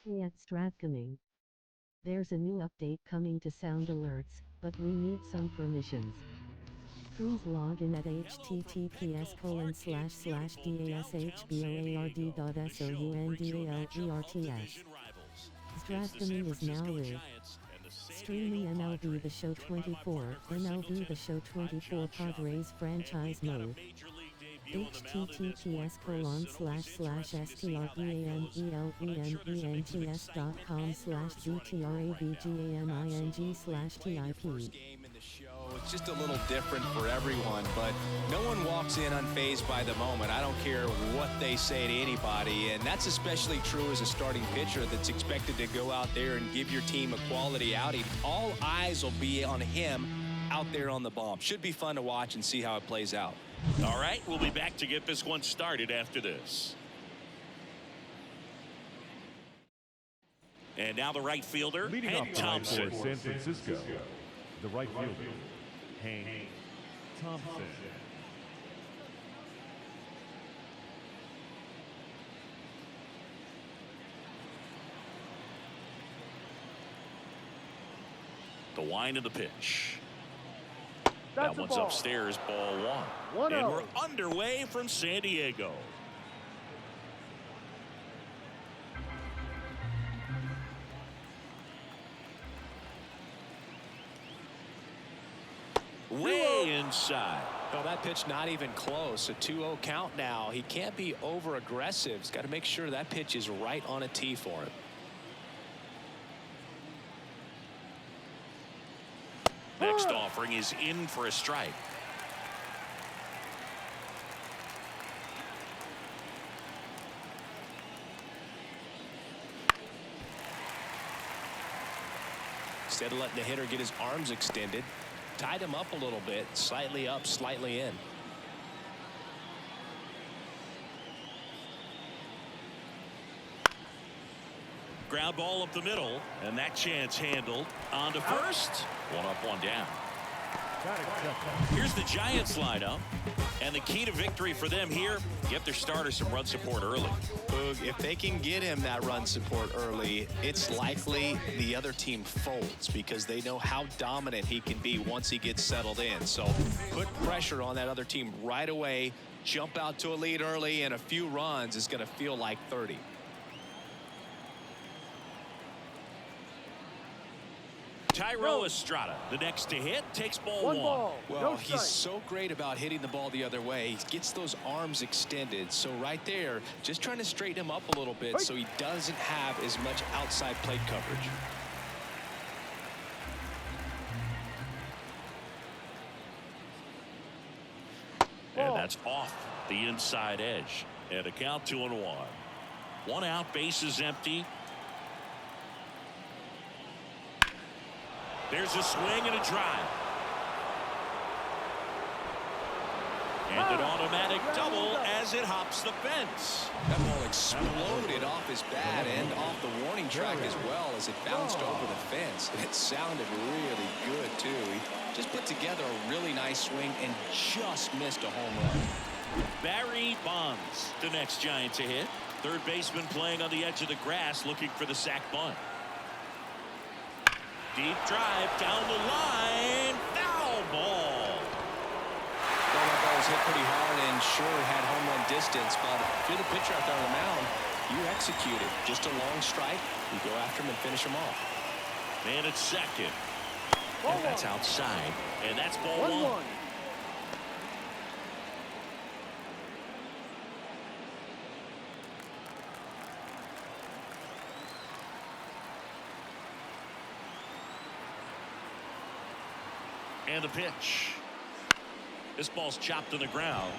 Hey, it's coming. There's a new update coming to sound alerts, but we need some permissions. Please log in at https://dashboard.soundalert. Stratcoming is now live. Streaming MLB The Show 24, MLB The Show 24 Padres franchise mode. https://streamingements.com/dtravgaming/tip. It's just a little different for everyone, but no one walks in unfazed by the moment. I don't care what they say to anybody, and that's especially true as a starting pitcher that's expected to go out there and give your team a quality outing. All eyes will be on him out there on the bump. Should be fun to watch and see how it plays out. All right, we'll be back to get this one started after this. And now the right fielder, Hank Thompson. For San Francisco, the right fielder, Hank Thompson. The wind of the pitch. That one's upstairs, ball one. And we're underway from San Diego. Way inside. Well, that pitch not even close. A 2-0 count now. He can't be over aggressive. He's got to make sure that pitch is right on a tee for him. Next offering is in for a strike. Instead of letting the hitter get his arms extended, tied him up a little bit, slightly up, slightly in. Ground ball up the middle, and that chance handled. On to first. One up, one down. Here's the Giants lineup, and the key to victory for them here, get their starter some run support early. Boog, if they can get him that run support early, it's likely the other team folds because they know how dominant he can be once he gets settled in. So put pressure on that other team right away, jump out to a lead early, and a few runs is going to feel like 30. Tyro Estrada, the next to hit, takes ball one. Well, he's so great about hitting the ball the other way. He gets those arms extended. So right there, just trying to straighten him up a little bit so he doesn't have as much outside plate coverage. And that's off the inside edge. And a count 2-1. One out, bases empty. There's a swing and a drive. And an automatic double as it hops the fence. That ball exploded off his bat and off the warning track as well as it bounced over the fence. And it sounded really good, too. He just put together a really nice swing and just missed a home run. Barry Bonds, the next Giant to hit. Third baseman playing on the edge of the grass looking for the sac bunt. Deep drive down the line. Foul ball. Well, that ball was hit pretty hard and sure had home run distance, but if you're the pitcher out there on the mound, you execute it. Just a long strike. You go after him and finish him off. Man at second. And that's outside. And that's ball one. And the pitch. This ball's chopped to the ground.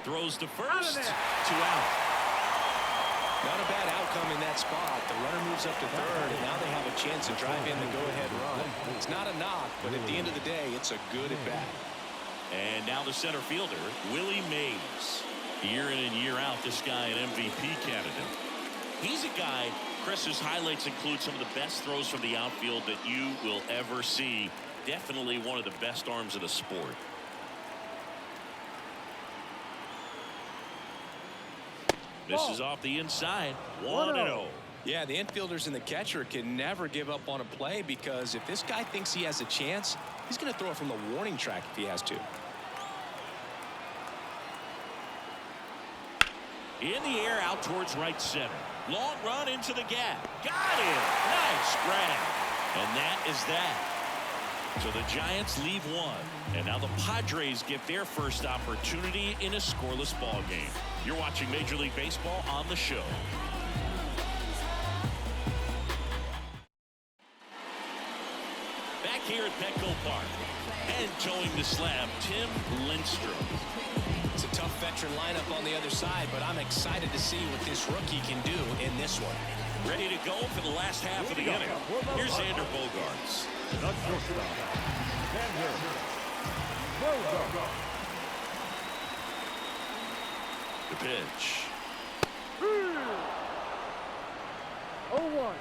Throws to first. 2 out. Not a bad outcome in that spot. The runner moves up to third, and now they have a chance to drive in the go-ahead run. It's not a knock, but at the end of the day, it's a good at-bat. And now the center fielder, Willie Mays. Year in and year out, this guy an MVP candidate. He's a guy, Chris's highlights include some of the best throws from the outfield that you will ever see. Definitely one of the best arms of the sport. Misses off the inside. 1-0. Yeah, the infielders and the catcher can never give up on a play, because if this guy thinks he has a chance, he's going to throw it from the warning track if he has to. In the air out towards right center. Long run into the gap. Got him. Nice grab. And that is that. So the Giants leave one. And now the Padres get their first opportunity in a scoreless ball game. You're watching Major League Baseball on the show. Back here at Petco Park. And towing the slab, Tim Lindstrom. It's a tough veteran lineup on the other side, but I'm excited to see what this rookie can do in this one. Ready to go for the last half of the inning. Here's Xander Bogaerts. The shortstop, Xander Bogaerts. The pitch. 0-1.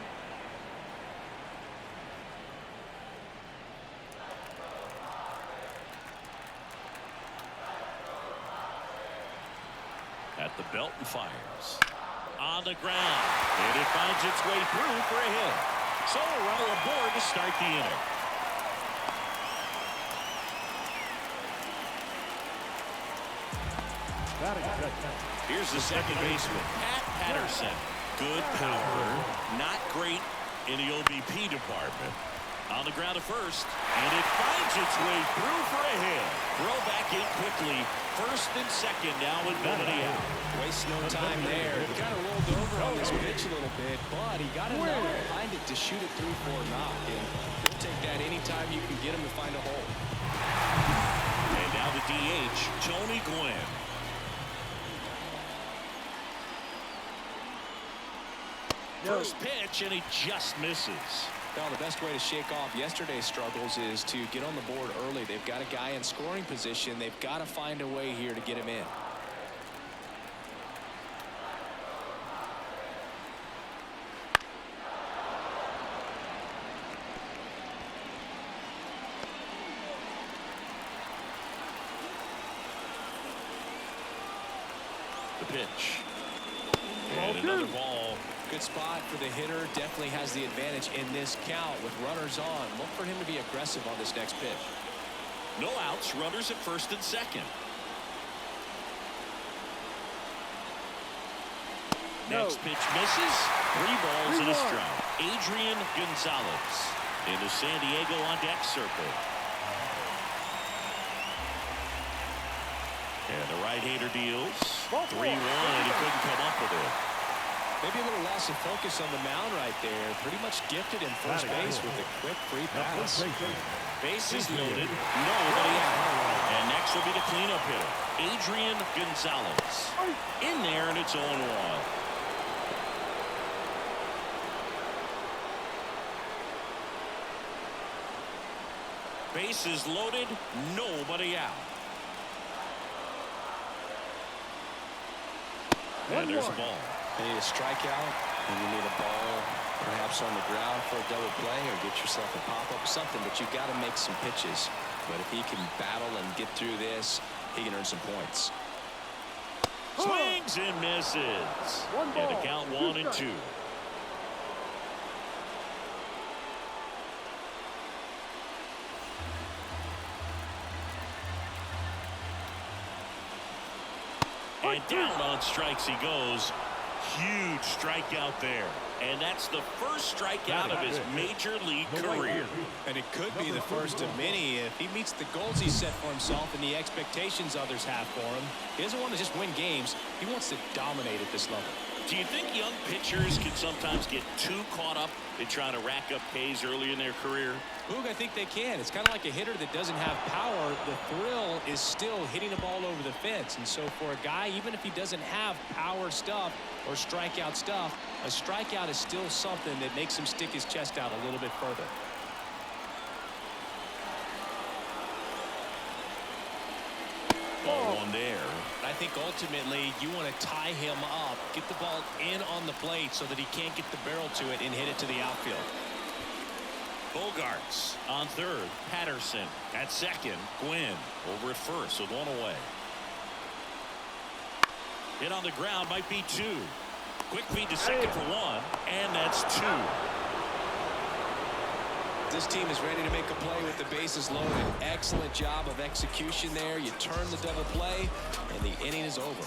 At the belt and fires. On the ground. And it finds its way through for a hit. So a runner aboard to start the inning. Here's the second baseman, Pat Patterson. Good power. Not great in the OBP department. On the ground at first. And it finds its way through for a hit. Throw back in quickly. First and second now with nobody out. Waste no time there. He kind of rolled over on this pitch a little bit, but he got enough behind it to shoot it through for a knock. And he'll take that anytime you can get him to find a hole. And now the DH, Tony Gwynn. First pitch, and he just misses. Well, the best way to shake off yesterday's struggles is to get on the board early. They've got a guy in scoring position. They've got to find a way here to get him in. The pitch. And another ball. Good spot for the hitter. Definitely has the advantage in this count with runners on. Look for him to be aggressive on this next pitch. No outs. Runners at first and second. Next pitch misses. 3 balls and a strike. Adrian Gonzalez into San Diego on deck circle. And the right-hander deals. 3-1, and he couldn't come up with it. Maybe a little loss of focus on the mound right there. Pretty much gifted in first base with a quick free pass. Bases loaded. Nobody out. And next will be the cleanup hitter, Adrian Gonzalez. In there, and it's 0-1. Bases loaded. Nobody out. And there's a ball. You need a strikeout, and you need a ball perhaps on the ground for a double play, or get yourself a pop-up or something, but you've got to make some pitches. But if he can battle and get through this, he can earn some points. Swings and misses. And the count 1-2. And down on strikes he goes. Huge strikeout there. And that's the first strikeout of his major league career. And it could be the first of many if he meets the goals he set for himself and the expectations others have for him. He doesn't want to just win games. He wants to dominate at this level. Do you think young pitchers can sometimes get too caught up in trying to rack up Ks early in their career? Boog, I think they can. It's kind of like a hitter that doesn't have power. The thrill is still hitting the ball over the fence. And so for a guy, even if he doesn't have power stuff or strikeout stuff, a strikeout is still something that makes him stick his chest out a little bit further. Ball one there. I think ultimately you want to tie him up, get the ball in on the plate so that he can't get the barrel to it and hit it to the outfield. Bogaerts on third. Patterson at second. Gwynn over at first with one away. Hit on the ground, might be 2. Quick feed to second for 1, and that's 2. This team is ready to make a play with the bases loaded. Excellent job of execution there. You turn the double play, and the inning is over.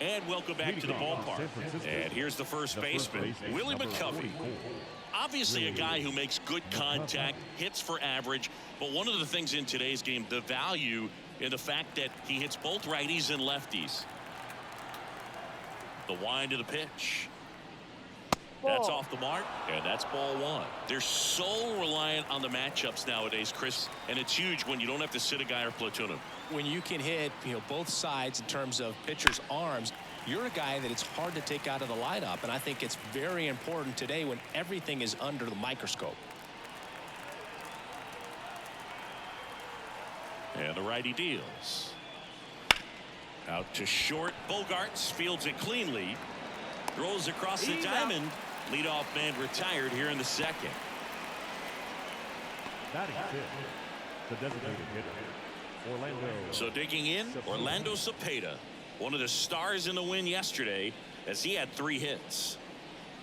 And welcome back to the ballpark. And here's the first baseman, Willie McCovey. Obviously a guy who makes good contact, hits for average, but one of the things in today's game, the value in the fact that he hits both righties and lefties. The wind of the pitch. That's off the mark, and that's ball 1. They're so reliant on the matchups nowadays, Chris, and it's huge when you don't have to sit a guy or platoon him. When you can hit, both sides in terms of pitchers' arms, you're a guy that it's hard to take out of the lineup, and I think it's very important today when everything is under the microscope. And the righty deals. Out to short. Bogarts fields it cleanly. Throws across the diamond. Leadoff man retired here in the second. Batting fifth, the designated hitter, Orlando. So digging in, Orlando Cepeda, one of the stars in the win yesterday, as he had 3 hits.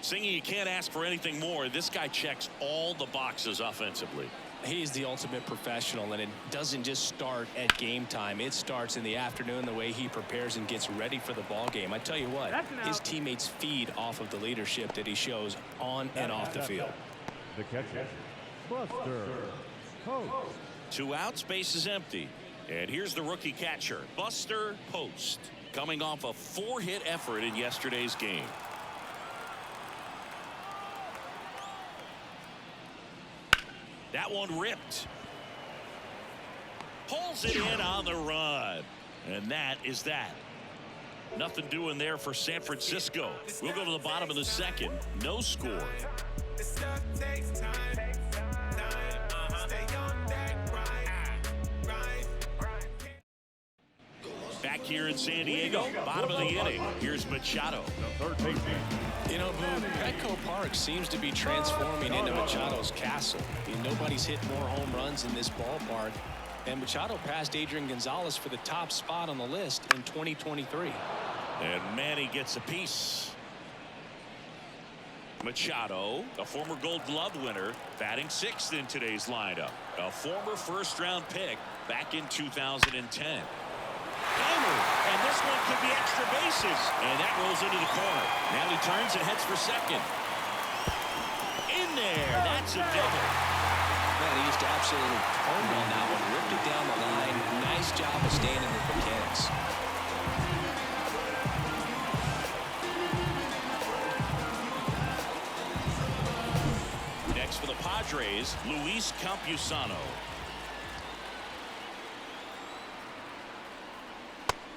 Singing, you can't ask for anything more. This guy checks all the boxes offensively. He's the ultimate professional, and it doesn't just start at game time. It starts in the afternoon, the way he prepares and gets ready for the ball game. I tell you what, his teammates feed off of the leadership that he shows on and off the field. The catcher, Buster Post. 2 outs, base is empty. And here's the rookie catcher, Buster Post, coming off a 4-hit effort in yesterday's game. That one ripped. Pulls it in on the run. And that is that. Nothing doing there for San Francisco. We'll go to the bottom of the second. No score. Back here in San Diego, bottom of the inning. Here's Machado. Petco Park seems to be transforming into Machado's castle. Nobody's hit more home runs in this ballpark. And Machado passed Adrian Gonzalez for the top spot on the list in 2023. And Manny gets a piece. Machado, a former Gold Glove winner, batting 6th in today's lineup. A former first-round pick back in 2010. And this one could be extra bases. And that rolls into the corner. Now he turns and heads for second. In there. That's a double. Man, he just absolutely turned on that one. Ripped it down the line. Nice job of staying in the mechanics. Next for the Padres, Luis Campusano.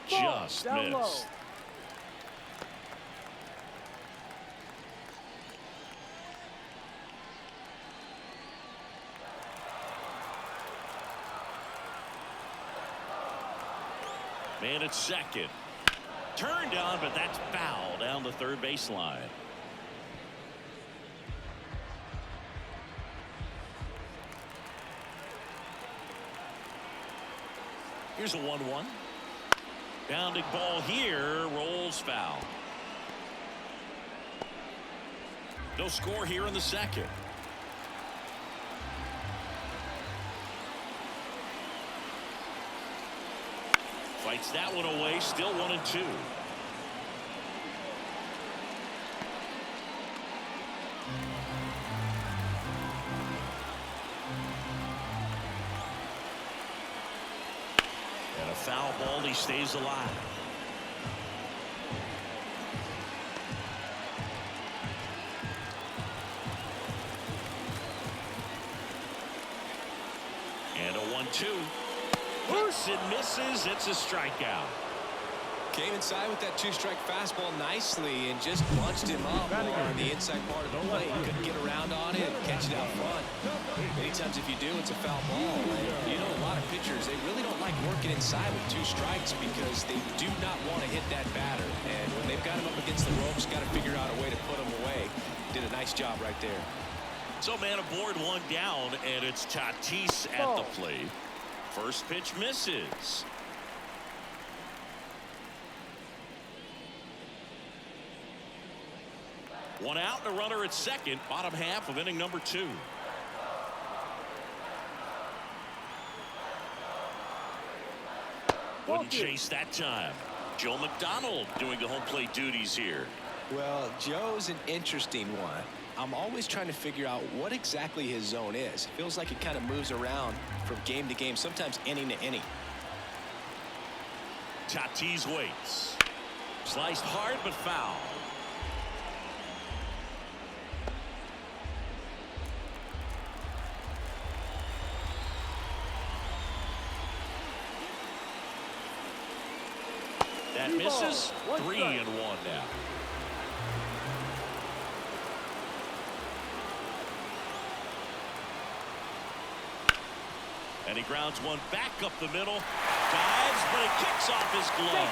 Just missed. Man at second. Turned on, but that's foul down the third baseline. Here's a 1-1. Bounding ball here, rolls foul. No score here in the second. Fights that one away, still 1-2. And a foul ball, he stays alive. And a 1-2. Hits and misses. It's a strikeout. Came inside with that 2-strike fastball nicely and just bunched him up on the inside part of the plate. Couldn't get around on it and catch it out front. Many times if you do, it's a foul ball. And a lot of pitchers, they really don't like working inside with 2 strikes because they do not want to hit that batter. And when they've got him up against the ropes, got to figure out a way to put him away. did a nice job right there. So man aboard, one down, and it's Tatis at the plate. First pitch misses. One out and a runner at second, bottom half of inning number 2. Wouldn't chase that time. Joe McDonald doing the home plate duties here. Well, Joe's an interesting one. I'm always trying to figure out what exactly his zone is. It feels like it kind of moves around from game to game, sometimes inning to inning. Tatis waits. Sliced hard but foul. That misses. 3-1 now. And he grounds one back up the middle. Dives, but it kicks off his glove.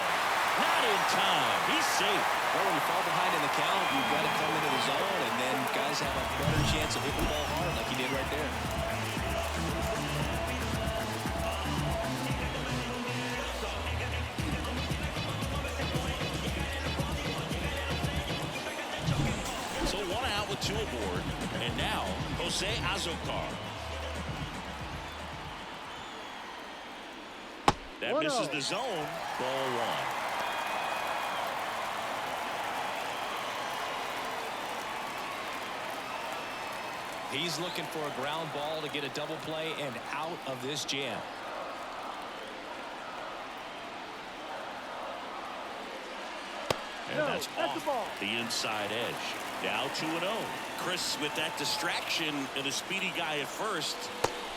Not in time. He's safe. Well, when you fall behind in the count, you've got to come into the zone, and then guys have a better chance of hitting the ball hard like he did right there. So one out with 2 aboard, and now Jose Azocar. That misses the zone. Ball 1. He's looking for a ground ball to get a double play and out of this jam. And that's off the inside edge. Now 2-0. Chris with that distraction and a speedy guy at first.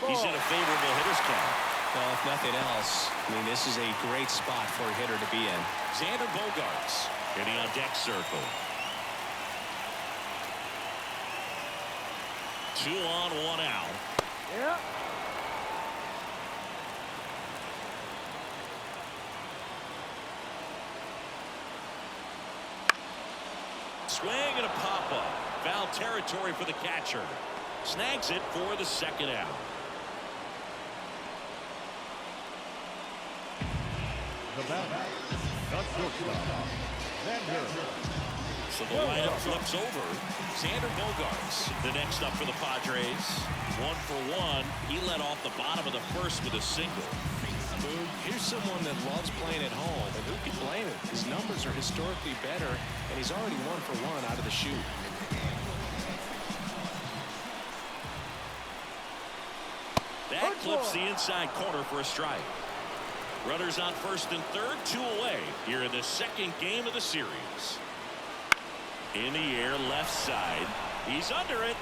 He's in a favorable hitter's count. Well, if nothing else, I mean, this is a great spot for a hitter to be in. Xander Bogaerts hitting on deck circle. 2 on, 1 out. Yeah. Swing and a pop-up. Foul territory for the catcher. Snags it for the 2nd out. The batter, the shortstop, Xander. So the lineup flips over. Xander Bogaerts, the next up for the Padres. 1 for 1. He led off the bottom of the 1st with a single. Boog, here's someone that loves playing at home, and who can blame him? His numbers are historically better, and he's already 1 for 1 out of the chute. That clips the inside corner for a strike. Runners on 1st and 3rd, 2 away here in the 2nd game of the series. In the air, left side. He's under it.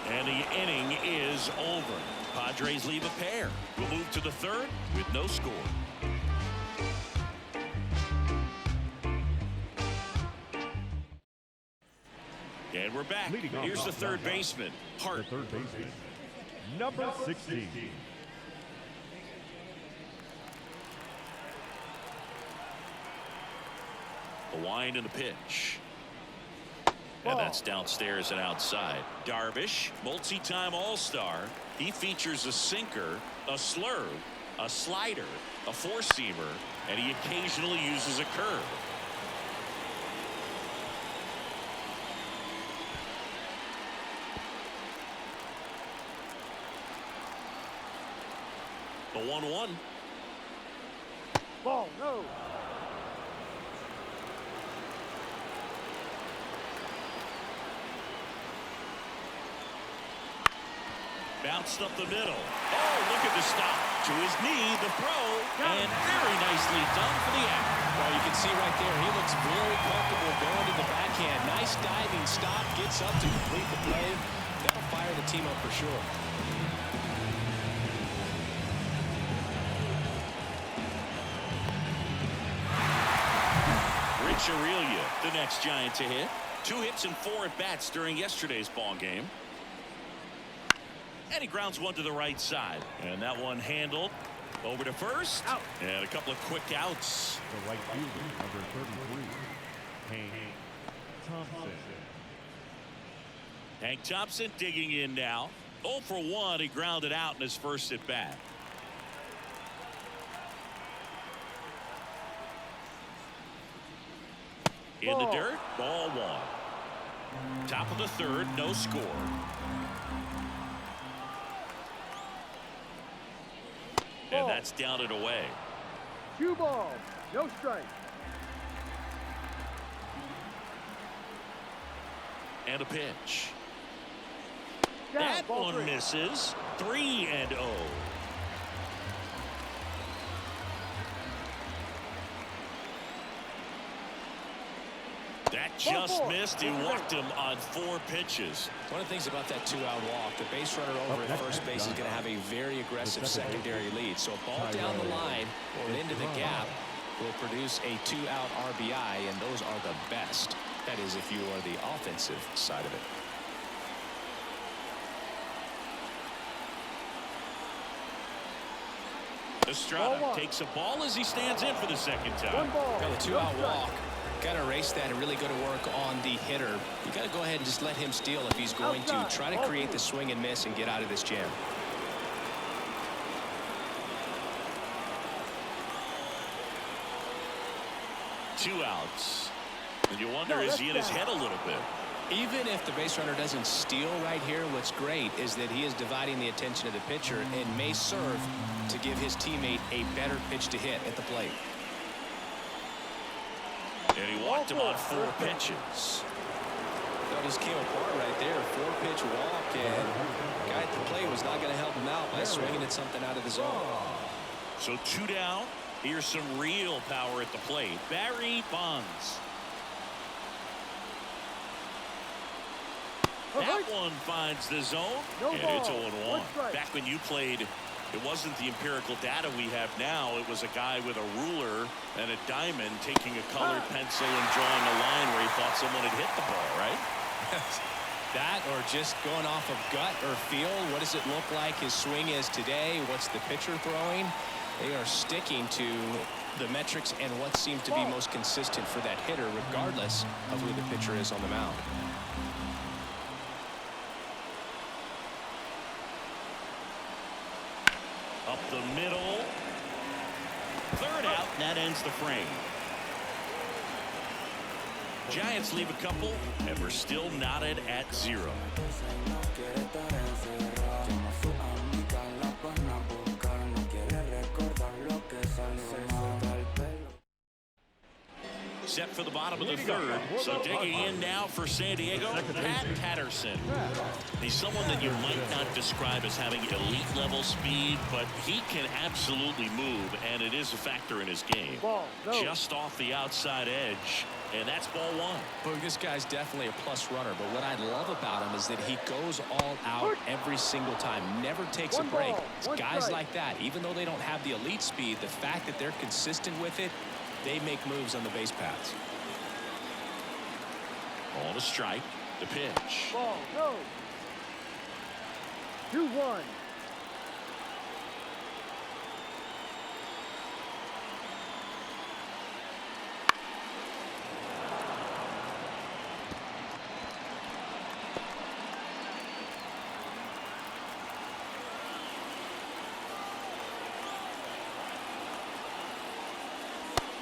And the inning is over. Padres leave a pair. We'll move to the 3rd with no score. And we're back. Here's the 3rd baseman, Hart. The 3rd baseman, number 16. The wind and the pitch. And that's downstairs and outside. Darvish, multi-time All-Star. He features a sinker, a slurve, a slider, a four-seamer, and he occasionally uses a curve. The 1-1. Ball, no. Bounced up the middle. Oh, look at the stop. To his knee, the throw, and very nicely done for the out. Well, you can see right there, he looks very comfortable going to the backhand. Nice diving stop, gets up to complete the play. That'll fire the team up for sure. Rich Aurelia, the next Giant to hit. 2 hits and 4 at-bats during yesterday's ball game. And he grounds one to the right side. And that one handled over to first. Out. And a couple of quick outs. The right fielder, number 33, Hank Thompson. Hank Thompson digging in now. 0 for 1. He grounded out in his first at bat. In the dirt, ball 1. Top of the third, no score. And that's down and away. 2 balls, no strike. And a pitch. Down, That ball one 3. misses. 3-0. That just missed. He walked him on 4 pitches. One of the things about that 2-out walk, the base runner over at first base is going to have a very aggressive secondary lead. So a ball down the line or into the gap will produce a 2-out RBI, and those are the best. That is, if you are the offensive side of it. Estrada takes a ball as he stands in for the second time. 1 ball, Now the 2-out walk, got to erase that and really go to work on the hitter. You got to go ahead and just let him steal if he's going to try to create the swing and miss and get out of this jam. Two outs. And you wonder, is he in his head a little bit? Even if the base runner doesn't steal right here, what's great is that he is dividing the attention of the pitcher and may serve to give his teammate a better pitch to hit at the plate. And he walked him on 4 pitches. That just came apart right there. 4-pitch walk, and the guy at the plate was not going to help him out by swinging at something out of the zone. So 2 down. Here's some real power at the plate. Barry Bonds. That one finds the zone, and it's 0-1. Back when you played, it wasn't the empirical data we have now. It was a guy with a ruler and a diamond taking a colored pencil and drawing a line where he thought someone had hit the ball, right? That or just going off of gut or feel. What does it look like his swing is today? What's the pitcher throwing? They are sticking to the metrics and what seems to be most consistent for that hitter, regardless of who the pitcher is on the mound. Up the middle. 3rd out, and that ends the frame. Giants leave a couple, and we're still knotted at 0. Set for the bottom of the 3rd. So digging in now for San Diego, Pat Patterson. He's someone that you might not describe as having elite level speed, but he can absolutely move, and it is a factor in his game. Just off the outside edge, and that's ball 1. Boog, this guy's definitely a plus runner, but what I love about him is that he goes all out every single time, never takes a break. It's guys like that, even though they don't have the elite speed, the fact that they're consistent with it, they make moves on the base paths. Ball to strike. The pitch. Ball, no. 2-1.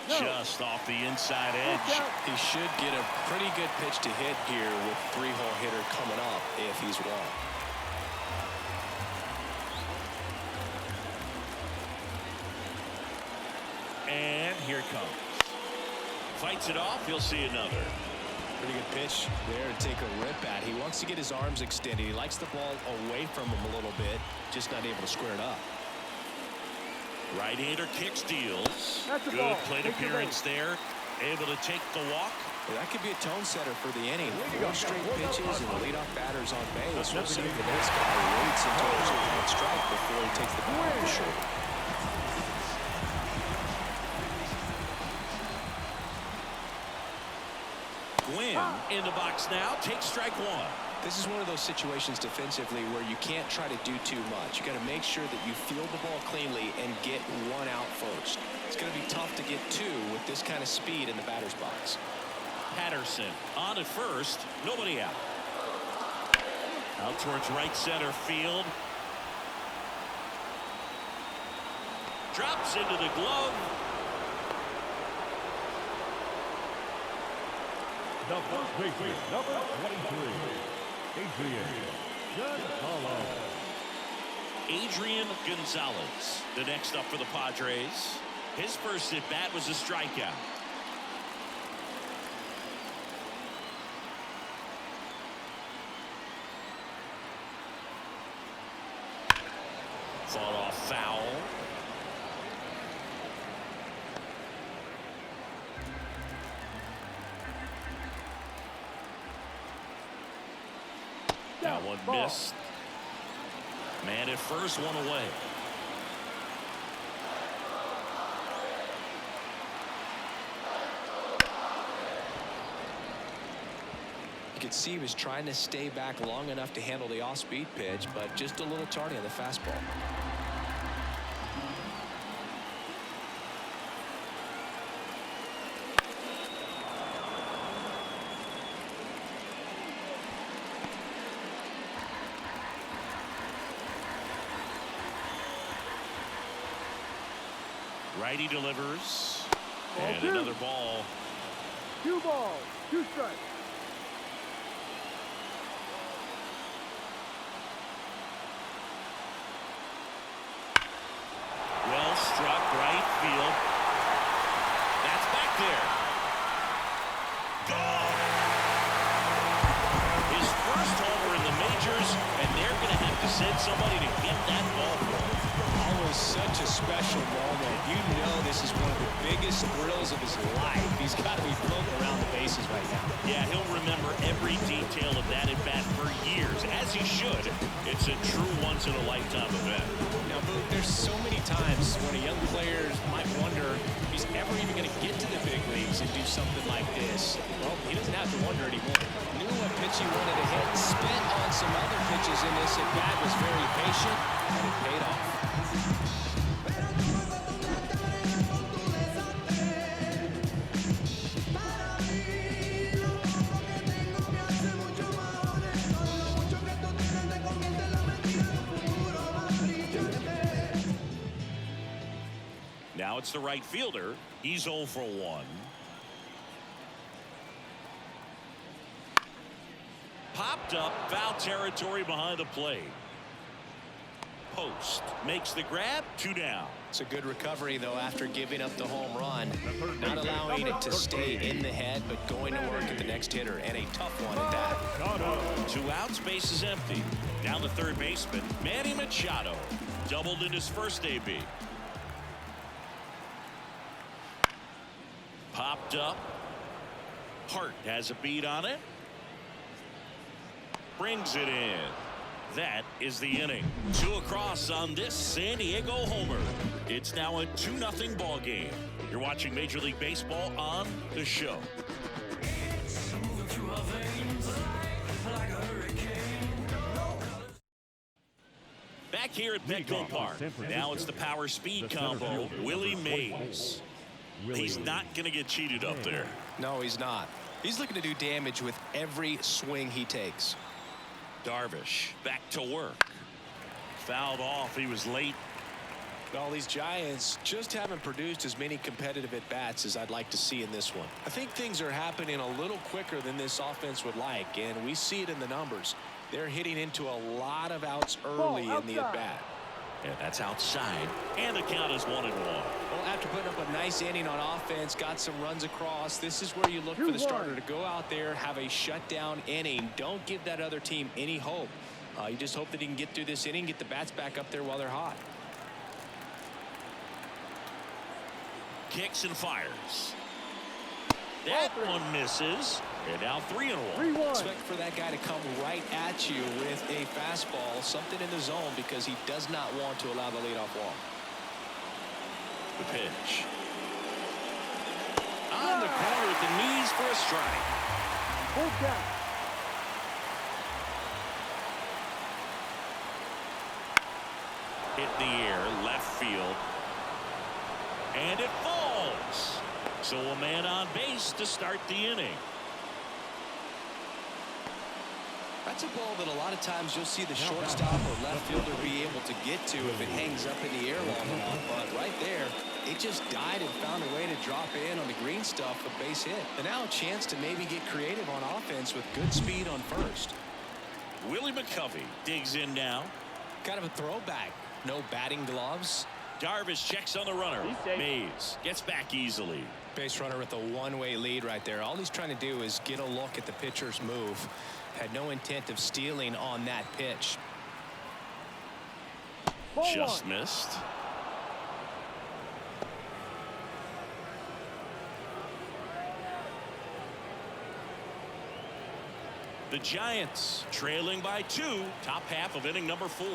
Just off the inside edge. He should get a pretty good pitch to hit here with 3-hole hitter coming up if he's wrong. And here it comes. Fights it off. He'll see another. Pretty good pitch there to take a rip at. He wants to get his arms extended. He likes the ball away from him a little bit, just not able to square it up. Right-hander kick steals. Good plate appearance there. Able to take the walk. Well, that could be a tone setter for the inning. 4 straight pitches and the leadoff batter's on base. We'll see if the next guy waits until there's a one strike before he takes the ball off the shoulder. Gwynn in the box now. Takes strike 1. This is one of those situations defensively where you can't try to do too much. You got to make sure that you field the ball cleanly and get 1 out first. It's going to be tough to get 2 with this kind of speed in the batter's box. Patterson on at first, nobody out. Out towards right center field. Drops into the glove. The first baseman, number 23, Adrian Gonzalez, the next up for the Padres. His first at bat was a strikeout. Fought off foul. That one missed. Man at first, one away. You could see he was trying to stay back long enough to handle the off-speed pitch, but just a little tardy on the fastball. Righty delivers. Ball And two. another ball. 2 balls, 2 strikes. Well struck, right field. That's back there. Gone. His first homer in the majors, and they're going to have to send somebody to get that ball for him. Always such a special moment. You know this is one of the biggest thrills of his life. He's got to be floating around the bases right now. Yeah, he'll remember every detail of that at bat for years, as he should. It's a true once-in-a-lifetime event. Now, Boog, there's so many times when a young player might wonder if he's ever even going to get to the big leagues and do something like this. Well, he doesn't have to wonder anymore. Knew what pitch he wanted to hit, spent on some other pitches in this at bat, was very patient, and it paid off. Now it's the right fielder. He's 0 for 1. Popped up, foul territory behind the plate. Post makes the grab, 2 down. It's a good recovery, though, after giving up the home run. Not allowing it to stay in the head, but going to work at the next hitter, and a tough one at that. 2 outs, base is empty. Down the third baseman, Manny Machado. Doubled in his first AB. Popped up. Hart has a beat on it. Brings it in. That is the inning. 2 across on this San Diego homer. It's now a 2-0 ball game. You're watching Major League Baseball on The Show. Back here at Petco Park. Now it's the power speed combo. Willie Mays. He's not going to get cheated up there. No, he's not. He's looking to do damage with every swing he takes. Darvish back to work. Fouled off. He was late. Well, these Giants just haven't produced as many competitive at-bats as I'd like to see in this one. I think things are happening a little quicker than this offense would like, and we see it in the numbers. They're hitting into a lot of outs early in the at-bat. And that's outside. And the count is 1-1. Well, after putting up a nice inning on offense, got some runs across, this is where you look for the starter to go out there, have a shutdown inning. Don't give that other team any hope. You just hope that he can get through this inning, get the bats back up there while they're hot. Kicks and fires. That one misses. And now 3-1. Expect for that guy to come right at you with a fastball, something in the zone, because he does not want to allow the leadoff walk. The pitch. On the corner at the knees for a strike. Full count. Hit the air, left field. And it falls. So a man on base to start the inning. That's a ball that a lot of times you'll see the shortstop or left fielder be able to get to if it hangs up in the air long enough. But right there, it just died and found a way to drop in on the green stuff for base hit. And now a chance to maybe get creative on offense with good speed on first. Willie McCovey digs in now. Kind of a throwback. No batting gloves. Darvish checks on the runner. Mays gets back easily. Base runner with a one-way lead right there. All he's trying to do is get a look at the pitcher's move. Had no intent of stealing on that pitch. Just missed. The Giants trailing by 2, top half of inning number 4.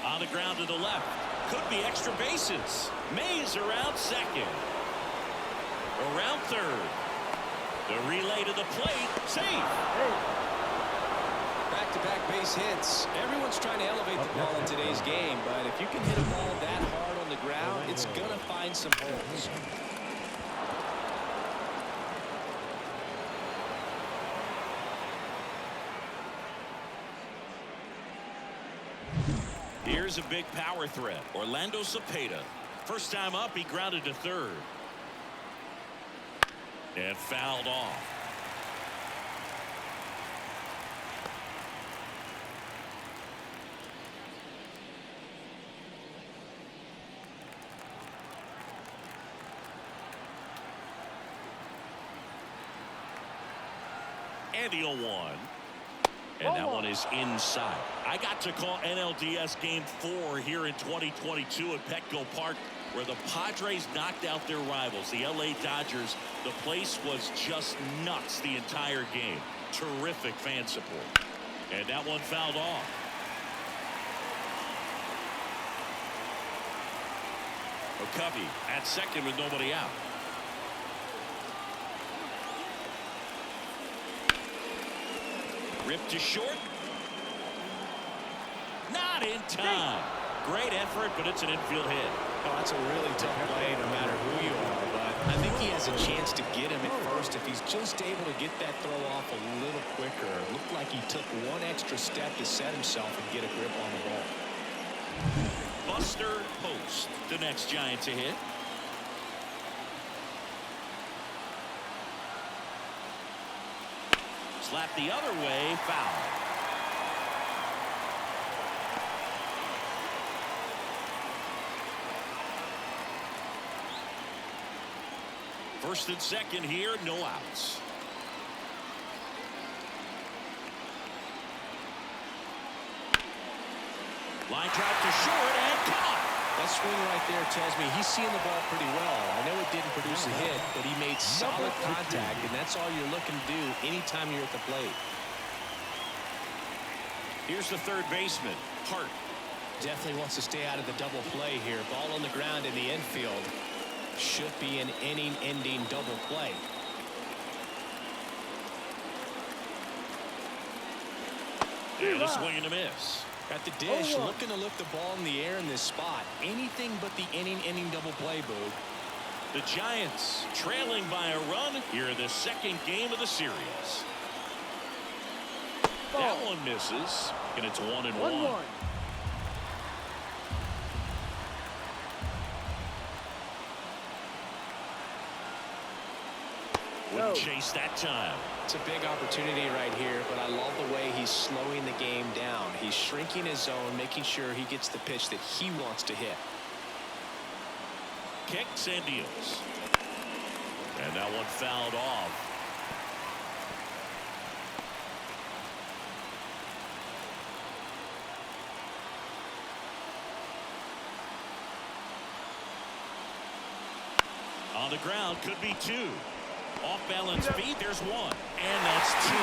On the ground to the left. Could be extra bases. Mays around second. Around third. The relay to the plate. Safe. Back-to-back base hits. Everyone's trying to elevate the ball in today's game, but if you can hit a ball that hard on the ground, it's going to find some holes. Here's a big power threat. Orlando Cepeda. First time up, he grounded to third. And fouled off. And he'll one. And that one is inside. I got to call NLDS Game 4 here in 2022 at Petco Park, where the Padres knocked out their rivals, the LA Dodgers. The place was just nuts the entire game. Terrific fan support. And that one fouled off. McCovey at second with nobody out. Ripped to short. Not in time. Great effort, but it's an infield hit. Oh, that's a really tough play no matter who you are, but I think he has a chance to get him at first if he's just able to get that throw off a little quicker. It looked like he took one extra step to set himself and get a grip on the ball. Buster Post, the next Giant to hit. Slap the other way, foul. First and second here, no outs. Line drive to short and caught. That swing right there tells me he's seeing the ball pretty well. I know it didn't produce a hit, but he made solid contact, and that's all you're looking to do anytime you're at the plate. Here's the third baseman, Hart. Definitely wants to stay out of the double play here. Ball on the ground in the infield. Should be an inning-ending double play. And a swing and a miss. At the dish, looking to lift the ball in the air in this spot. Anything but the inning-ending double play, Boog. The Giants trailing by a run here in the second game of the series. That one misses, and it's 1-1. Wouldn't chase that time. It's a big opportunity right here, but I love the way he's slowing the game down. He's shrinking his zone, making sure he gets the pitch that he wants to hit. Kicks and deals. And that one fouled off. On the ground, could be 2. Off balance feet, there's 1. And that's 2.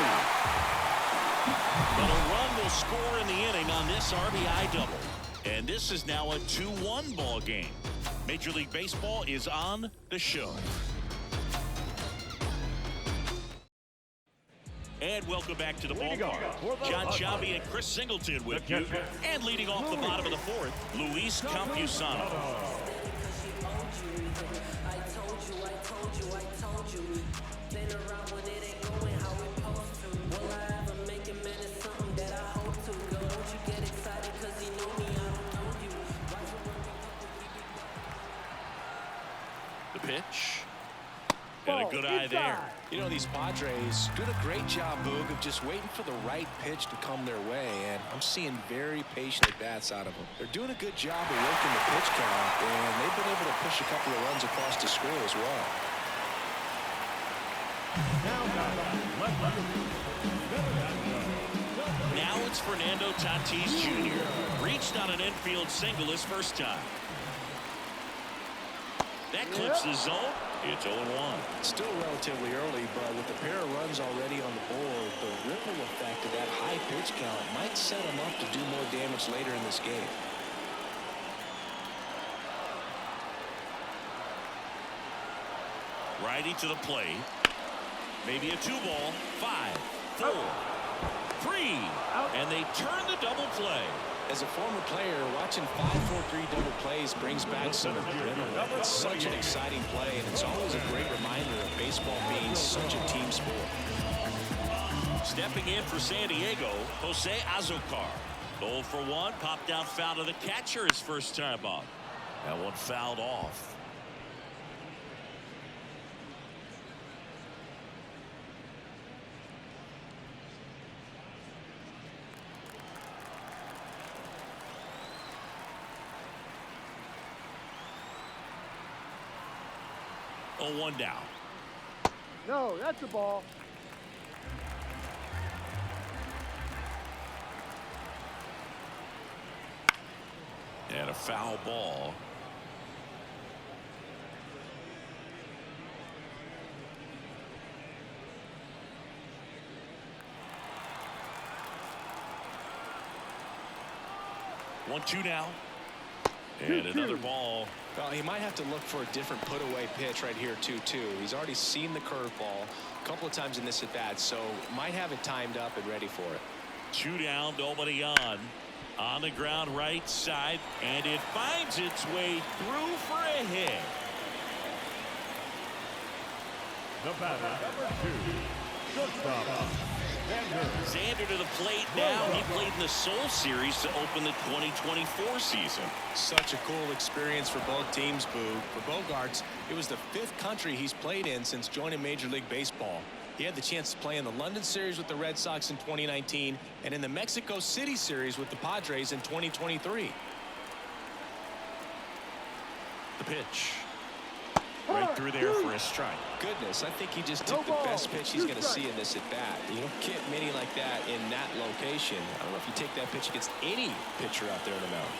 But a run will score in the inning on this RBI double. And this is now a 2-1 ball game. Major League Baseball is on the show. And welcome back to the ballpark. John Chavi and Chris Singleton with you. And leading off the bottom of the fourth, Luis Campusano. The pitch. And a good eye there. You know, these Padres doing a great job, Boog, of just waiting for the right pitch to come their way, and I'm seeing very patient at-bats out of them. They're doing a good job of working the pitch count, and they've been able to push a couple of runs across the score as well. Now it's Fernando Tatis Jr. Reached on an infield single his first time. That clips the zone. It's 0-1. Still relatively early, but with a pair of runs already on the board, the ripple effect of that high pitch count might set him up to do more damage later in this game. Righty to the plate. Maybe a 2-ball. 5, 4, 3. And they turn the double play. As a former player, watching 5-4-3 double plays brings back some adrenaline. It's such an exciting play, and it's always a great reminder of baseball being such a team sport. Stepping in for San Diego, Jose Azocar. 0 for 1, popped out foul to the catcher his first time up. That one fouled off. Oh, 1 down. No, that's a ball. And a foul ball. One, 2 now. And another ball. Well, he might have to look for a different put-away pitch right here, 2-2. He's already seen the curveball a couple of times in this at-bat, so might have it timed up and ready for it. 2 down, nobody on. On the ground right side, and it finds its way through for a hit. The batter, number 2, shortstop, Xander to the plate now. He played in the Seoul Series to open the 2024 season. Such a cool experience for both teams, Boo. For Bogaerts, it was the 5th country he's played in since joining Major League Baseball. He had the chance to play in the London Series with the Red Sox in 2019 and in the Mexico City Series with the Padres in 2023. The pitch. Right through there for a strike. Goodness, I think he just took the best pitch he's going to see in this at-bat. You don't get many like that in that location. I don't know if you take that pitch against any pitcher out there in the mound.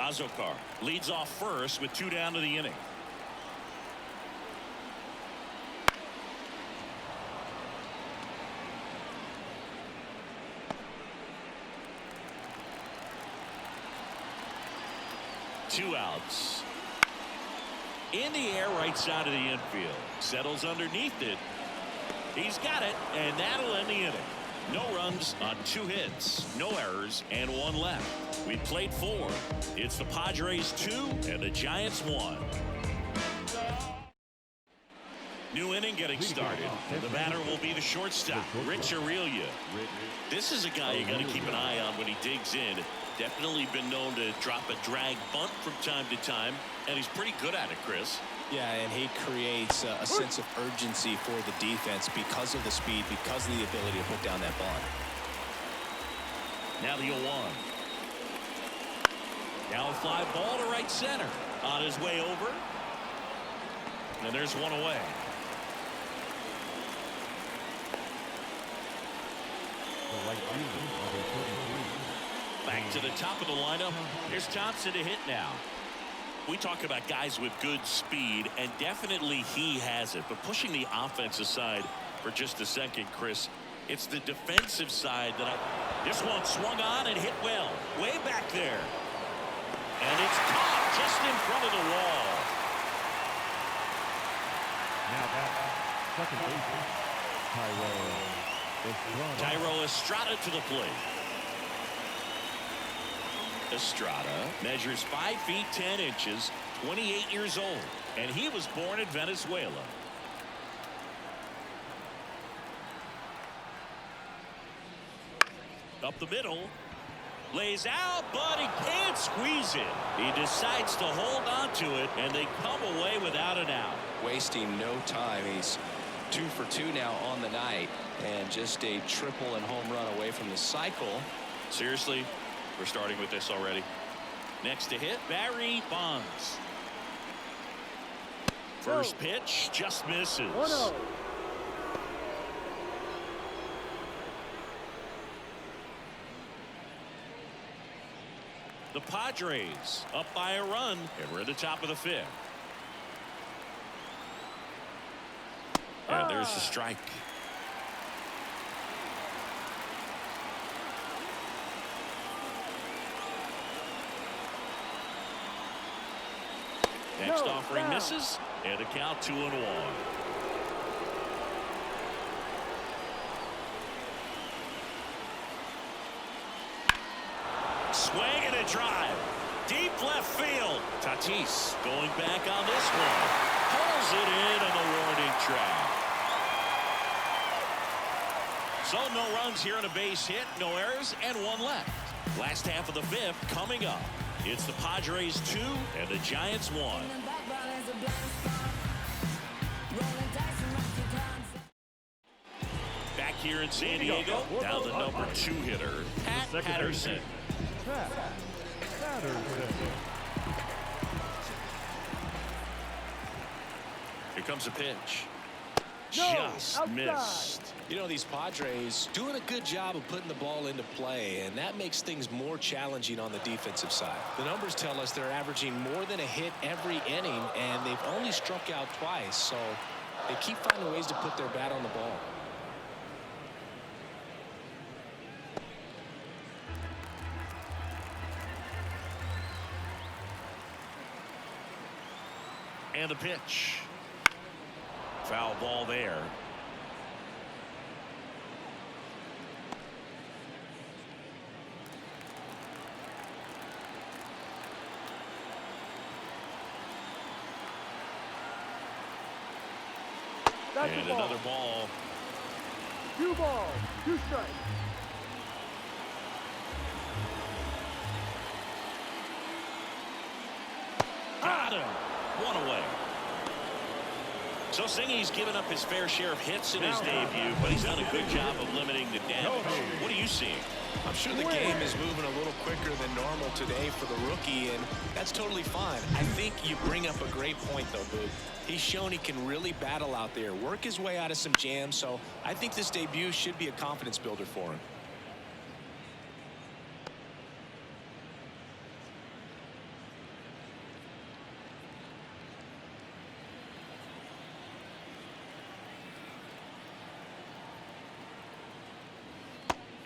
Azocar leads off first with 2 down to the inning. Two outs. In the air, right side of the infield. Settles underneath it. He's got it, and that'll end the inning. No runs on 2 hits, no errors, and 1 left. We played 4. It's the Padres 2 and the Giants 1. New inning getting started. The batter will be the shortstop, Rich Aurelia. This is a guy you got to keep an eye on when he digs in. Definitely been known to drop a drag bunt from time to time, and he's pretty good at it, Chris. Yeah, and he creates a sense of urgency for the defense because of the speed, because of the ability to put down that bunt. Now the 0-1. Now a fly ball to right center. On his way over. And there's one away. Back to the top of the lineup. Here's Thompson to hit now. We talk about guys with good speed, and definitely he has it. But pushing the offense aside for just a second, Chris, it's the defensive side that this one swung on and hit well. Way back there. And it's caught just in front of the wall. Now back, second baseman, Tyro Estrada to the plate. Estrada measures 5 feet 10 inches, 28 years old, and he was born in Venezuela. Up the middle, lays out, but he can't squeeze it. He decides to hold on to it, and they come away without an out. Wasting no time. He's 2 for 2 now on the night, and just a triple and home run away from the cycle. Seriously, we're starting with this already. Next to hit, Barry Bonds. First pitch just misses. 1-0. The Padres up by a run, and we're at the top of the 5th. And there's the strike. Next offering misses, and the count 2-1. Swing and a drive. Deep left field. Tatis going back on this one. Pulls it in on the warning track. So no runs here on a base hit, no errors, and 1 left. Last half of the 5th coming up. It's the Padres 2 and the Giants 1. Back here in San Diego, now the number 2 hitter, Pat Patterson. Here comes a pitch. Just missed. You know, these Padres doing a good job of putting the ball into play, and that makes things more challenging on the defensive side. The numbers tell us they're averaging more than a hit every inning, and they've only struck out twice, so they keep finding ways to put their bat on the ball. And the pitch. Foul ball there. And another ball. 2 balls, 2 strikes. Got him. 1 away. So Singy's given up his fair share of hits in his debut, but he's done a good job of limiting the damage. What are you seeing? I'm sure the game is moving a little quicker than normal today for the rookie, and that's totally fine. I think you bring up a great point, though, Boog. He's shown he can really battle out there, work his way out of some jams, so I think this debut should be a confidence builder for him.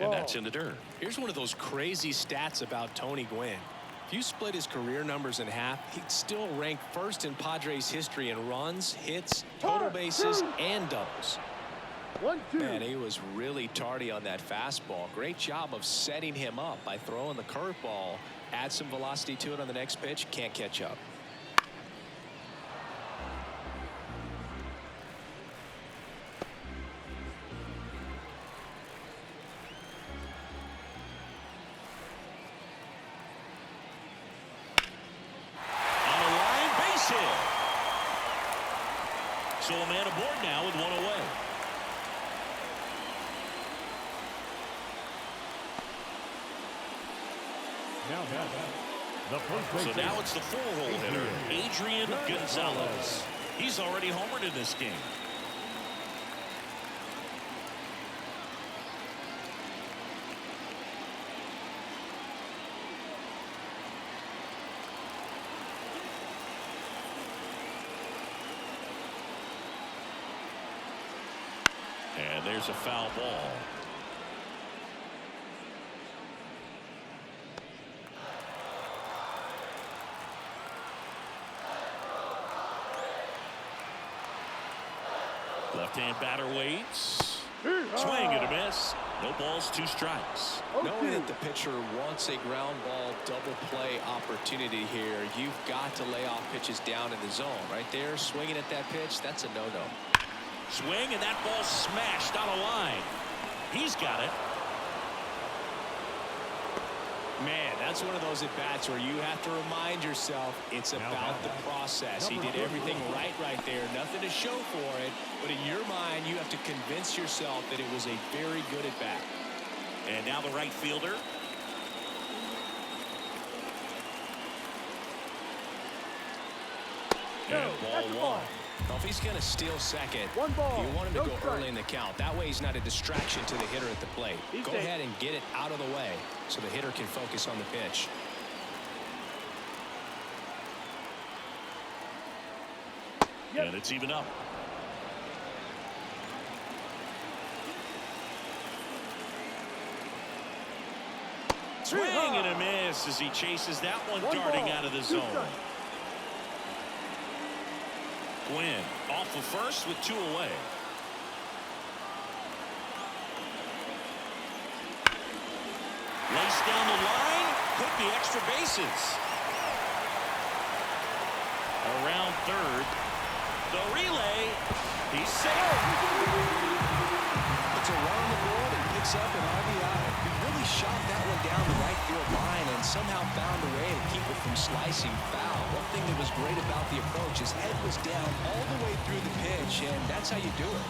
And that's in the dirt. Here's one of those crazy stats about Tony Gwynn. If you split his career numbers in half, he'd still rank first in Padres history in runs, hits, total bases, and doubles. 1-2. Man, he was really tardy on that fastball. Great job of setting him up by throwing the curveball. Add some velocity to it on the next pitch. Can't catch up. So a man aboard now with 1 away. So now it's the 4-hole hitter, Adrian Gonzalez. He's already homered in this game. And there's a foul ball. Left-hand batter waits. Swing and a miss. No balls, 2 strikes. Knowing that the pitcher wants a ground ball double play opportunity here, you've got to lay off pitches down in the zone. Right there, swinging at that pitch, that's a no-no. Swing, and that ball smashed on a line. He's got it. Man, that's one of those at-bats where you have to remind yourself it's about the process. He did everything right there. Nothing to show for it. But in your mind, you have to convince yourself that it was a very good at-bat. And now the right fielder. And ball 1. Well, if he's going to steal second, One ball, you want him to no go strike. early in the count. That way he's not a distraction to the hitter at the plate. Go ahead and get it out of the way so the hitter can focus on the pitch. And it's even up. Swing and a miss as he chases that one darting out of the zone. Gwynn off of first with 2 away. Lace down the line, hit the extra bases. Around third, the relay, he's safe. Puts a run on the board and picks up an RBI. He really shot that one down the right field line and somehow found a way to keep it from slicing foul. One thing that was great about the approach, his head was down all the way through the pitch, and that's how you do it.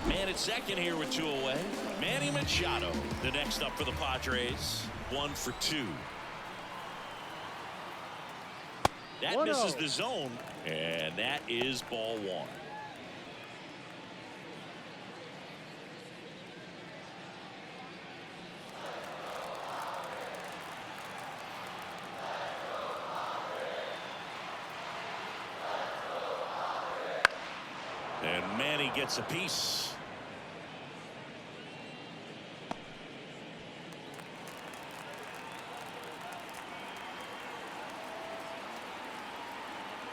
Man at second here with 2 away. Manny Machado, the next up for the Padres. 1 for 2. That 1-0. misses the zone, and that is ball 1. And Manny gets a piece.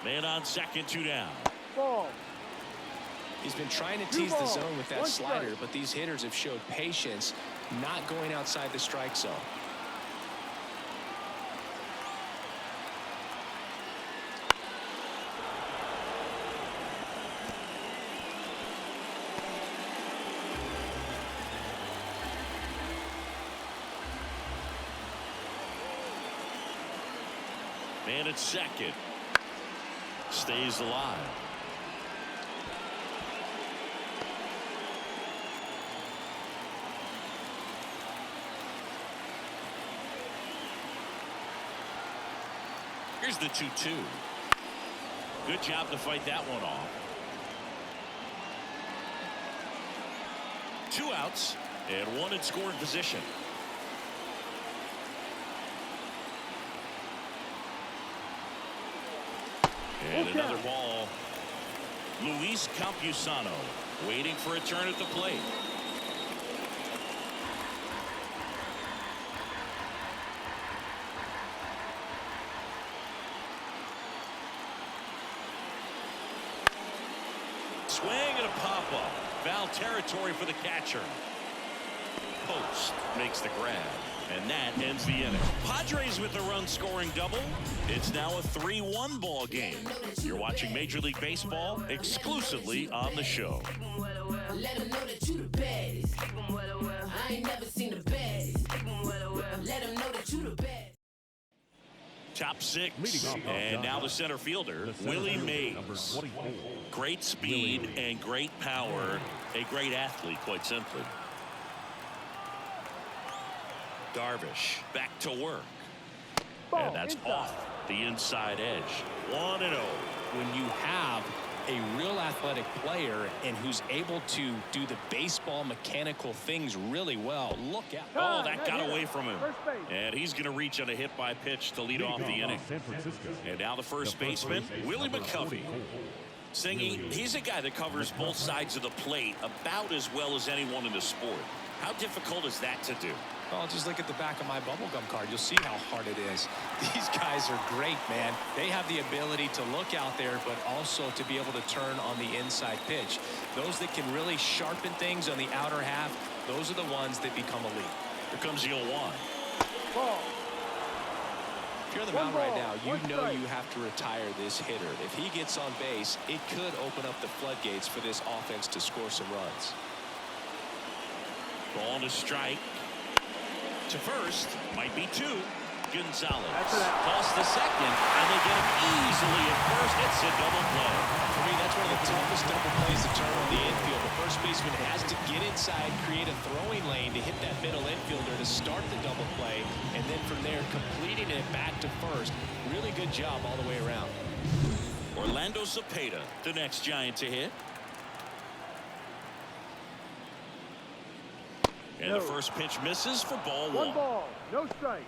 Man on second, 2 down. Ball. He's been trying to Two tease the balls, zone with that 1 slider, strike. but these hitters have showed patience, not going outside the strike zone. Man at second. Stays alive. Here's the 2-2. Good job to fight that one off. 2 outs and 1 in scoring position. And another ball. Luis Campusano waiting for a turn at the plate. Swing and a pop-up. Foul territory for the catcher. Post makes the grab. And that ends the inning. Padres with a run-scoring double. It's now a 3-1 ball game. You're watching Major League Baseball exclusively on the show. Let them know that you the baddest. I ain't never seen the baddest. Let them know that you the baddest. Top 6. Leading off, And now the center fielder, Willie Mays. Number 24. Great speed and great power. A great athlete, quite simply. Darvish back to work. Ball, And that's inside. off the inside edge. 1-0. When you have a real athletic player and who's able to do the baseball mechanical things really well, look out. Oh, that got away from him. First base. And he's going to reach on a hit by pitch to lead off the inning. San Francisco. And now the first baseman, Willie McCovey. Singing, he's a guy that covers both sides of the plate about as well as anyone in the sport. How difficult is that to do? Oh, just look at the back of my bubblegum card. You'll see how hard it is. These guys are great, man. They have the ability to look out there, but also to be able to turn on the inside pitch. Those that can really sharpen things on the outer half, those are the ones that become elite. Here comes the 0-1. Ball. If you're on the mound right now, you know you have to retire this hitter. If he gets on base, it could open up the floodgates for this offense to score some runs. Ball to strike. To first, might be 2. Gonzalez toss to second, and they get him easily at first. It's a double play. For me, that's one of the toughest double plays to turn on the infield. The first baseman has to get inside, create a throwing lane to hit that middle infielder to start the double play, and then from there, completing it back to first. Really good job all the way around. Orlando Cepeda, the next Giant to hit. And the first pitch misses for ball 1. 1 ball, no strike.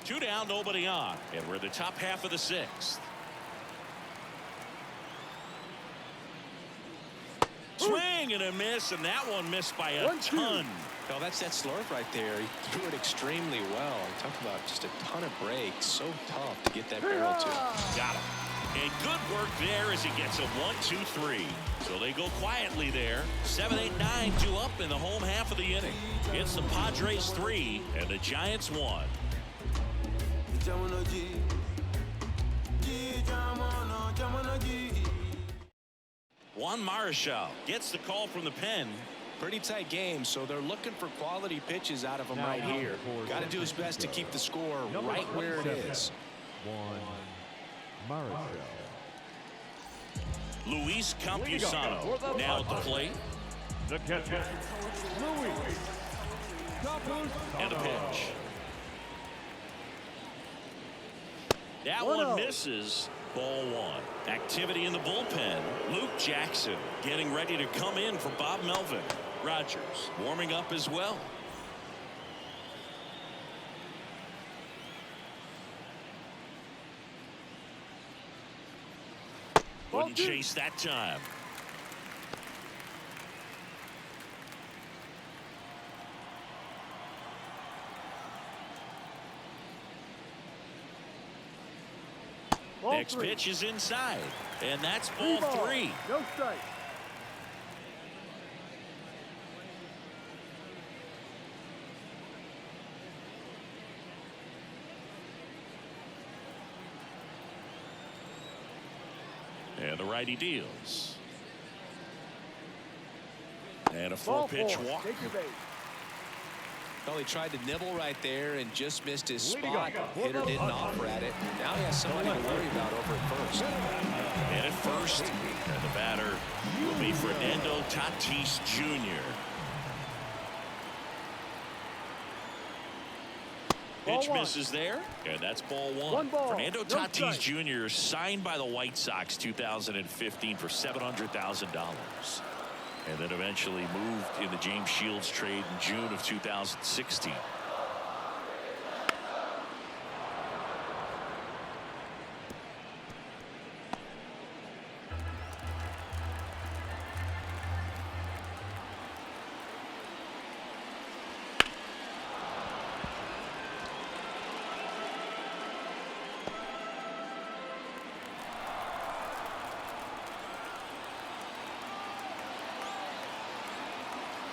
Two down, nobody on, and we're in the top half of the 6th. Swing and a miss, and that one missed by a ton. No, that's that slurve right there. He threw it extremely well. Talk about just a ton of breaks. So tough to get that barrel to. Got him. And good work there as he gets a 1-2-3. So they go quietly there. 7-8-9, 2 up in the home half of the inning. It's the Padres 3 and the Giants 1. Juan Marichal gets the call from the pen. Pretty tight game, so they're looking for quality pitches out of him right here. Got to do his best to keep the score right where it is. Luis Campusano now at the plate. The catcher, Luis Campusano. And a pitch. That one misses. Ball 1. Activity in the bullpen. Luke Jackson getting ready to come in for Bob Melvin. Rogers warming up as well. Wouldn't chase that time. Next pitch is inside, and that's ball 3. No strike. And the righty deals. And a 4-pitch walk. Take your base. Well, he tried to nibble right there and just missed his spot. Hitter didn't offer at it. Now he has somebody to worry about over at first. And at first, and the batter will be Fernando Tatis Jr. Pitch misses there, and that's ball 1. 1 ball, Fernando Tatis Jr. signed by the White Sox 2015 for $700,000. And then eventually moved in the James Shields trade in June of 2016.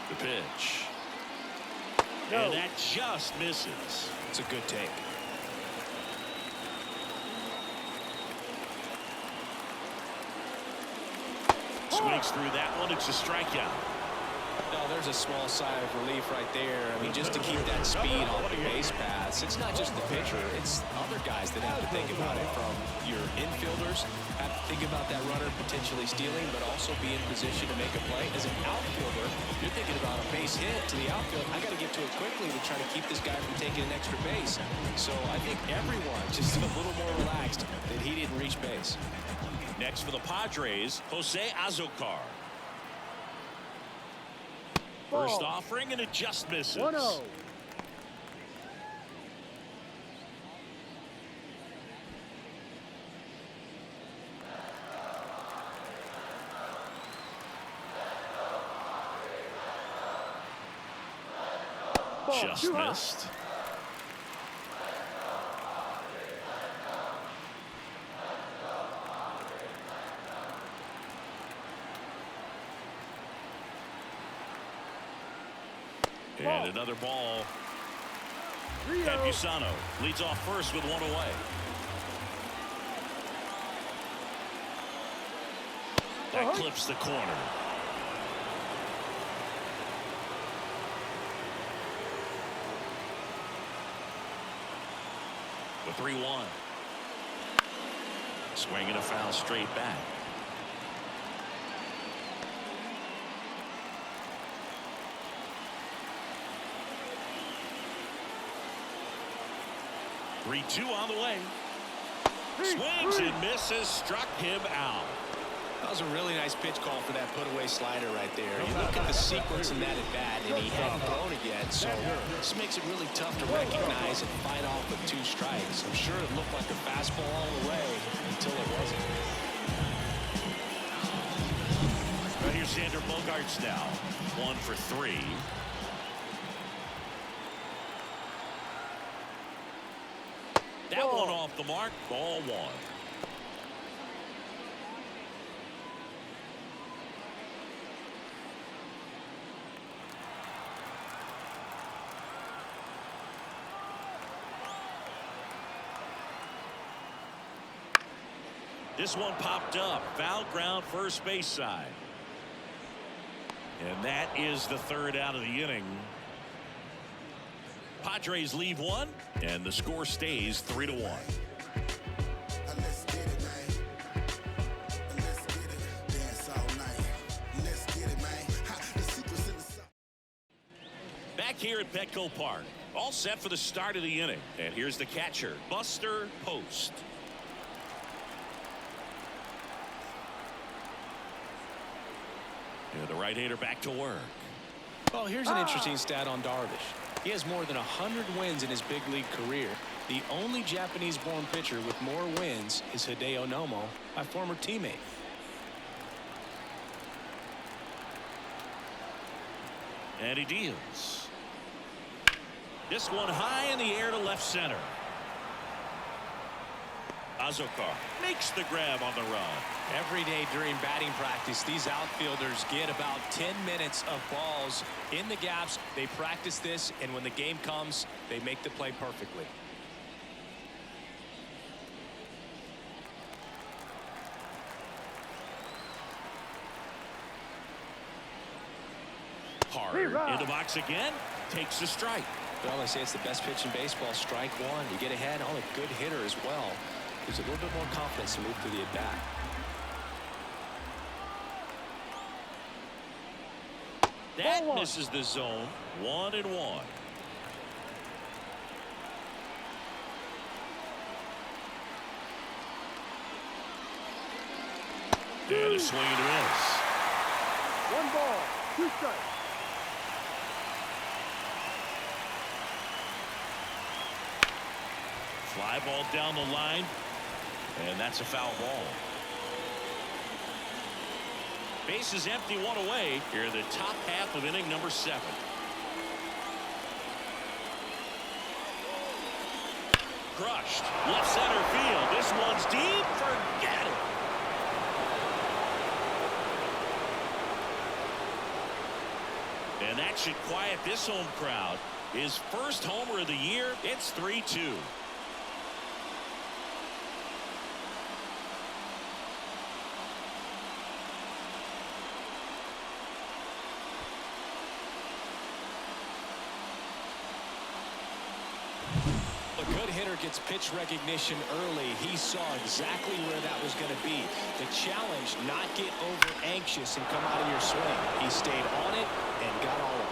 The pitch. And that just misses. It's a good take. Swings through that one. It's a strikeout. No, there's a small sigh of relief right there. I mean, just to keep that speed off the base paths. It's not just the pitcher. It's other guys that have to think about it. From your infielders, have to think about that runner potentially stealing, but also be in position to make a play. As an outfielder, you're thinking about a base hit to the outfield. I got to get to it quickly to try to keep this guy from taking an extra base. So I think everyone just a little more relaxed that he didn't reach base. Next for the Padres, Jose Azocar. First offering and it just misses. 1-0. Just missed. And another ball. Campusano leads off first with one away. That clips the corner. The 3-1. Swinging a foul straight back. Three-2 on the way. Swings and misses. Struck him out. That was a really nice pitch call for that put-away slider right there. You look at the sequence in that at-bat, and he hadn't thrown it yet, so this makes it really tough to recognize and fight off with 2 strikes. I'm sure it looked like a fastball all the way until it wasn't. Right here's Xander Bogaerts now. 1 for 3. That one off the mark. Ball 1. This one popped up. Foul ground, first base side. And that is the 3rd out of the inning. Padres leave 1, and the score stays 3-1. Back here at Petco Park, all set for the start of the inning. And here's the catcher, Buster Post. And the right-hander back to work. Well, here's an interesting stat on Darvish. He has more than 100 wins in his big league career. The only Japanese-born pitcher with more wins is Hideo Nomo, my former teammate. And he deals. This one high in the air to left center. Azokar makes the grab on the run. Every day during batting practice, these outfielders get about 10 minutes of balls in the gaps. They practice this, and when the game comes, they make the play perfectly. Hard in the box again. Takes a strike. Well, they say it's the best pitch in baseball. Strike 1. You get ahead on a good hitter as well. There's a little bit more confidence to move through the at-bat. That misses the zone. 1-1. And a swing and a miss. 1 ball, 2 strikes. Fly ball down the line. And that's a foul ball. Base is empty, 1 away. Here in the top half of inning number 7. Crushed. Left center field. This one's deep. Forget it. And that should quiet this home crowd. His first homer of the year. It's 3-2. Gets pitch recognition early. He saw exactly where that was going to be. The challenge, not get over anxious and come out of your swing. He stayed on it and got all of it.